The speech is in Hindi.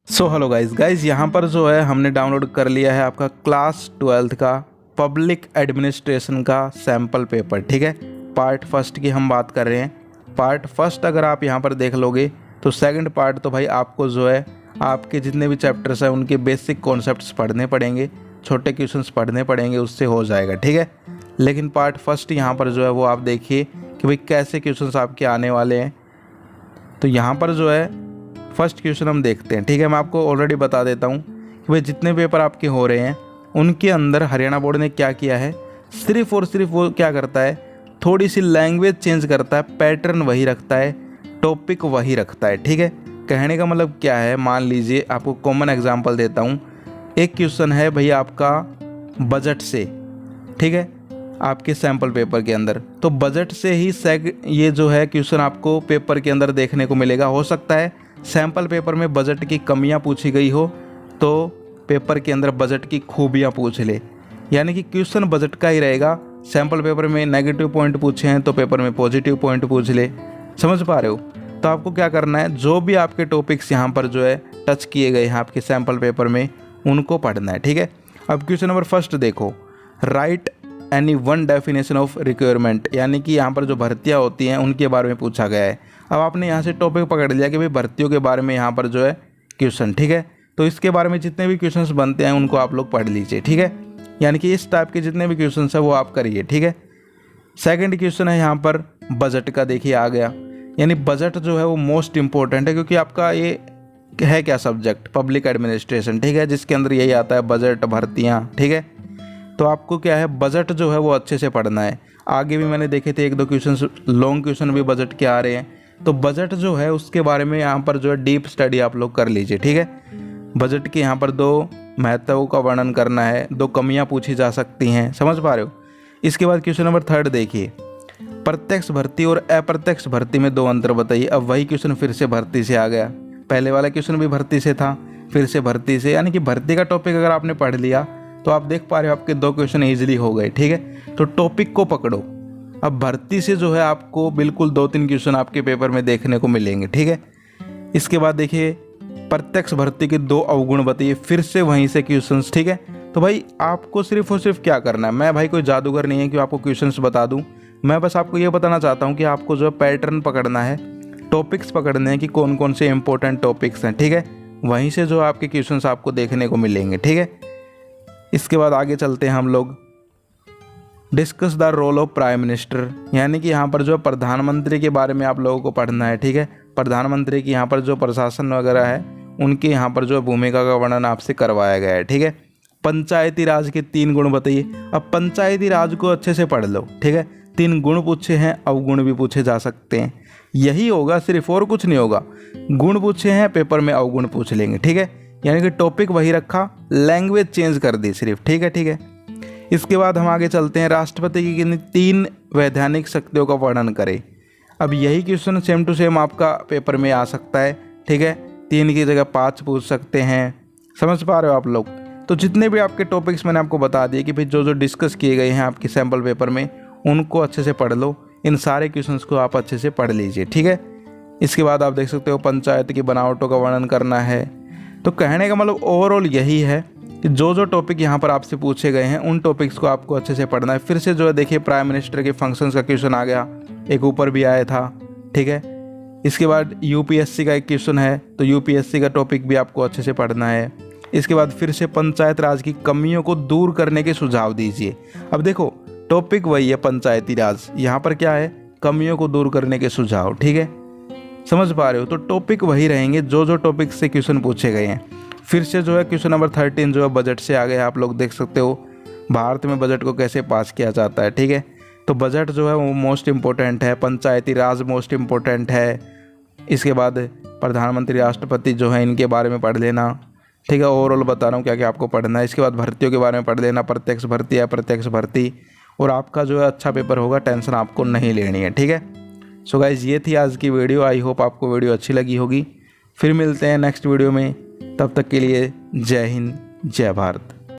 सो हेलो गाइज यहाँ पर जो है हमने डाउनलोड कर लिया है आपका क्लास 12th का पब्लिक एडमिनिस्ट्रेशन का सैम्पल पेपर। ठीक है, पार्ट फर्स्ट की हम बात कर रहे हैं। पार्ट फर्स्ट अगर आप यहाँ पर देख लोगे तो सेकंड पार्ट तो भाई आपको जो है आपके जितने भी चैप्टर्स हैं उनके बेसिक कॉन्सेप्ट्स पढ़ने पड़ेंगे, छोटे क्वेश्चंस पढ़ने पड़ेंगे, उससे हो जाएगा। ठीक है, लेकिन पार्ट फर्स्ट यहाँ पर जो है वो आप देखिए कि भाई कैसे क्वेश्चंस आपके आने वाले हैं। तो यहाँ पर जो है फर्स्ट क्वेश्चन हम देखते हैं। ठीक है, मैं आपको ऑलरेडी बता देता हूँ कि भाई जितने पेपर आपके हो रहे हैं उनके अंदर हरियाणा बोर्ड ने क्या किया है, सिर्फ और सिर्फ वो क्या करता है, थोड़ी सी लैंग्वेज चेंज करता है, पैटर्न वही रखता है, टॉपिक वही रखता है। ठीक है, कहने का मतलब क्या है, मान लीजिए आपको कॉमन एग्जांपल देता हूँ। एक क्वेश्चन है भाई आपका बजट से, ठीक है, आपके सैम्पल पेपर के अंदर, तो बजट से ही ये जो है क्वेश्चन आपको पेपर के अंदर देखने को मिलेगा। हो सकता है सैम्पल पेपर में बजट की कमियां पूछी गई हो तो पेपर के अंदर बजट की खूबियां पूछ ले, यानी कि क्वेश्चन बजट का ही रहेगा। सैम्पल पेपर में नेगेटिव पॉइंट पूछे हैं तो पेपर में पॉजिटिव पॉइंट पूछ ले। समझ पा रहे हो? तो आपको क्या करना है, जो भी आपके टॉपिक्स यहाँ पर जो है टच किए गए हैं आपके सैम्पल पेपर में उनको पढ़ना है। ठीक है, अब क्वेश्चन नंबर फर्स्ट देखो, right any one definition of requirement, यानी कि यहाँ पर जो भर्तियाँ होती हैं उनके बारे में पूछा गया है। अब आपने यहाँ से टॉपिक पकड़ लिया कि भाई भर्तियों के बारे में यहाँ पर जो है क्वेश्चन। ठीक है, तो इसके बारे में जितने भी क्वेश्चंस बनते हैं उनको आप लोग पढ़ लीजिए। ठीक है, यानी कि इस टाइप के जितने भी क्वेश्चंस हैं वो आप करिए। ठीक है, सेकंड क्वेश्चन है यहाँ पर बजट का, देखिए आ गया। यानी बजट जो है वो मोस्ट इम्पोर्टेंट है क्योंकि आपका ये है क्या सब्जेक्ट, पब्लिक एडमिनिस्ट्रेशन। ठीक है, जिसके अंदर यही आता है बजट, भर्तियाँ। ठीक है, तो आपको क्या है, बजट जो है वो अच्छे से पढ़ना है। आगे भी मैंने देखे थे एक दो क्वेश्चन, लॉन्ग क्वेश्चन भी बजट के आ रहे हैं, तो बजट जो है उसके बारे में यहाँ पर जो है डीप स्टडी आप लोग कर लीजिए। ठीक है, बजट के यहाँ पर दो महत्वों का वर्णन करना है, दो कमियाँ पूछी जा सकती हैं। समझ पा रहे हो? इसके बाद क्वेश्चन नंबर थर्ड देखिए, प्रत्यक्ष भर्ती और अप्रत्यक्ष भर्ती में दो अंतर बताइए। अब वही क्वेश्चन फिर से भर्ती से आ गया, पहले वाला क्वेश्चन भी भर्ती से था, फिर से भर्ती से, यानी कि भर्ती का टॉपिक अगर आपने पढ़ लिया तो आप देख पा रहे हो आपके दो क्वेश्चन ईजिली हो गए। ठीक है, तो टॉपिक को पकड़ो। अब भर्ती से जो है आपको बिल्कुल 2-3 क्वेश्चन आपके पेपर में देखने को मिलेंगे। ठीक है, इसके बाद देखिए प्रत्यक्ष भर्ती के दो अवगुण बताइए, फिर से वहीं से क्वेश्चंस। ठीक है, तो भाई आपको सिर्फ और सिर्फ क्या करना है, मैं भाई कोई जादूगर नहीं है कि आपको क्वेश्चंस बता दूं, मैं बस आपको ये बताना चाहता हूं कि आपको जो है पैटर्न पकड़ना है, टॉपिक्स पकड़ने हैं कि कौन कौन से इंपॉर्टेंट टॉपिक्स हैं। ठीक है, वहीं से जो आपके क्वेश्चंस आपको देखने को मिलेंगे। ठीक है, इसके बाद आगे चलते हैं हम लोग, discuss the role of prime minister, यानी कि यहाँ पर जो प्रधानमंत्री के बारे में आप लोगों को पढ़ना है। ठीक है, प्रधानमंत्री की यहाँ पर जो प्रशासन वगैरह है उनकी यहाँ पर जो भूमिका का वर्णन आपसे करवाया गया है। ठीक है, पंचायती राज के 3 गुण बताइए। अब पंचायती राज को अच्छे से पढ़ लो। ठीक है, 3 गुण पूछे हैं, अवगुण भी पूछे जा सकते हैं, यही होगा सिर्फ, और कुछ नहीं होगा। गुण पूछे हैं, पेपर में अवगुण पूछ लेंगे। ठीक है, यानी कि टॉपिक वही रखा, लैंग्वेज चेंज कर दी सिर्फ। ठीक है, ठीक है, इसके बाद हम आगे चलते हैं, राष्ट्रपति की किन 3 वैधानिक शक्तियों का वर्णन करें। अब यही क्वेश्चन सेम टू सेम आपका पेपर में आ सकता है। ठीक है, 3 की जगह 5 पूछ सकते हैं। समझ पा रहे हो आप लोग? तो जितने भी आपके टॉपिक्स मैंने आपको बता दिए कि भाई जो जो डिस्कस किए गए हैं आपके सैम्पल पेपर में उनको अच्छे से पढ़ लो, इन सारे क्वेश्चंस को आप अच्छे से पढ़ लीजिए। ठीक है, इसके बाद आप देख सकते हो पंचायत की बनावटों का वर्णन करना है। तो कहने का मतलब ओवरऑल यही है कि जो जो टॉपिक यहाँ पर आपसे पूछे गए हैं उन टॉपिक्स को आपको अच्छे से पढ़ना है। फिर से जो है देखिए प्राइम मिनिस्टर के फंक्शंस का क्वेश्चन आ गया, एक ऊपर भी आया था। ठीक है, इसके बाद यूपीएससी का एक क्वेश्चन है, तो यूपीएससी का टॉपिक भी आपको अच्छे से पढ़ना है। इसके बाद फिर से पंचायत राज की कमियों को दूर करने के सुझाव दीजिए। अब देखो टॉपिक वही है पंचायती राज, यहाँ पर क्या है, कमियों को दूर करने के सुझाव। ठीक है, समझ पा रहे हो? तो टॉपिक वही रहेंगे जो जो टॉपिक से क्वेश्चन पूछे गए हैं। फिर से जो है क्वेश्चन नंबर 13 जो है बजट से आ गया, आप लोग देख सकते हो भारत में बजट को कैसे पास किया जाता है। ठीक है, तो बजट जो है वो मोस्ट इम्पोर्टेंट है, पंचायती राज मोस्ट इम्पोर्टेंट है। इसके बाद प्रधानमंत्री, राष्ट्रपति जो है इनके बारे में पढ़ लेना। ठीक है, ओवरऑल बता रहा हूँ क्या क्या आपको पढ़ना है। इसके बाद भर्तियों के बारे में पढ़ लेना, प्रत्यक्ष भर्ती, अप्रत्यक्ष भर्ती, और आपका जो है अच्छा पेपर होगा, टेंशन आपको नहीं लेनी है। ठीक है, सो गाइज ये थी आज की वीडियो, आई होप आपको वीडियो अच्छी लगी होगी। फिर मिलते हैं नेक्स्ट वीडियो में, तब तक के लिए जय हिंद, जय भारत।